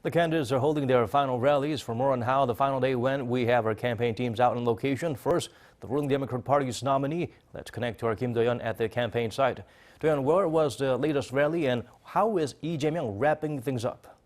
The candidates are holding their final rallies. For more on how the final day went, we have our campaign teams out on location. First, the ruling Democrat Party's nominee. Let's connect to our Kim Do-yeon at the campaign site. Do-yeon, where was the latest rally and how is Lee Jae-myung wrapping things up?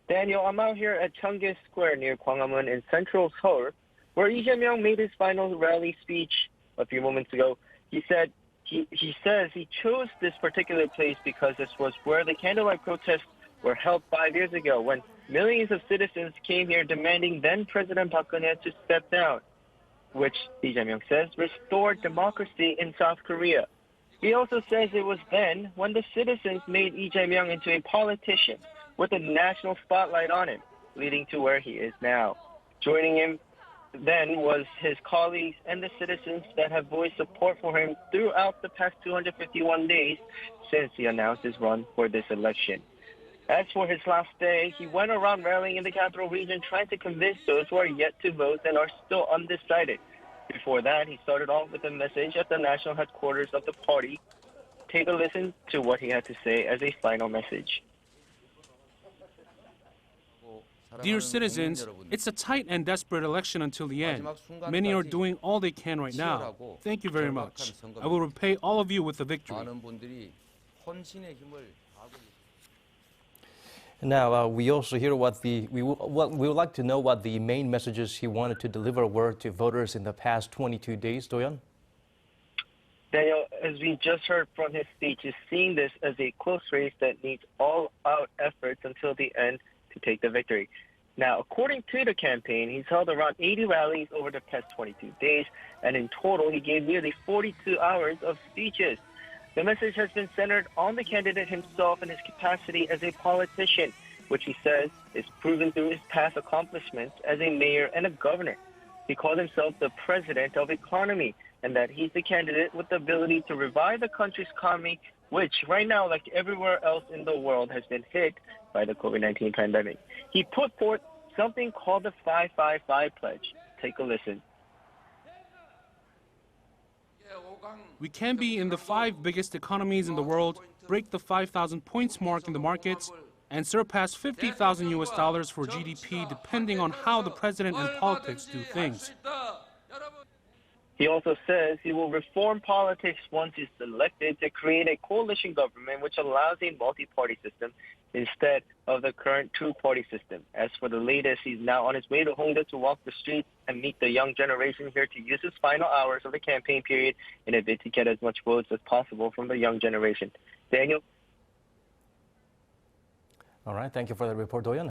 Daniel, I'm out here at Cheonggye Square near Gwanghwamun in central Seoul, where Lee Jae-myung made his final rally speech a few moments ago. He says he chose this particular place because this was where the candlelight protests were held 5 years ago when millions of citizens came here demanding then President Park Geun-hye to step down, which Lee Jae-myung says restored democracy in South Korea. He also says it was then when the citizens made Lee Jae-myung into a politician with a national spotlight on him, leading to where he is now. Joining him then was his colleagues and the citizens that have voiced support for him throughout the past 251 days since he announced his run for this election. As for his last day, he went around rallying in the capital region trying to convince those who are yet to vote and are still undecided. Before that, he started off with a message at the national headquarters of the party. Take a listen to what he had to say as a final message. Dear citizens, it's a tight and desperate election until the end. Many are doing all they can right now. Thank you very much. I will repay all of you with a victory. Now, we also hear we would like to know what the main messages he wanted to deliver were to voters in the past 22 days, Do-yeon? Daniel, as we just heard from his speech, is seeing this as a close race that needs all-out efforts until the end to take the victory. Now, according to the campaign, he's held around 80 rallies over the past 22 days, and in total, he gave nearly 42 hours of speeches. The message has been centered on the candidate himself and his capacity as a politician, which he says is proven through his past accomplishments as a mayor and a governor. He called himself the president of economy, and that he's the candidate with the ability to revive the country's economy, which right now, like everywhere else in the world, has been hit by the COVID-19 pandemic. He put forth something called the 555 Pledge. Take a listen. We can be in the 5 biggest economies in the world, break the 5,000 points mark in the markets, and surpass $50,000 for GDP depending on how the president and politics do things. He also says he will reform politics once he's elected to create a coalition government which allows a multi-party system instead of the current two-party system. As for the latest, he's now on his way to Hongdae to walk the streets and meet the young generation here to use his final hours of the campaign period in a bid to get as much votes as possible from the young generation. Daniel? All right, thank you for the report, Do-yeon.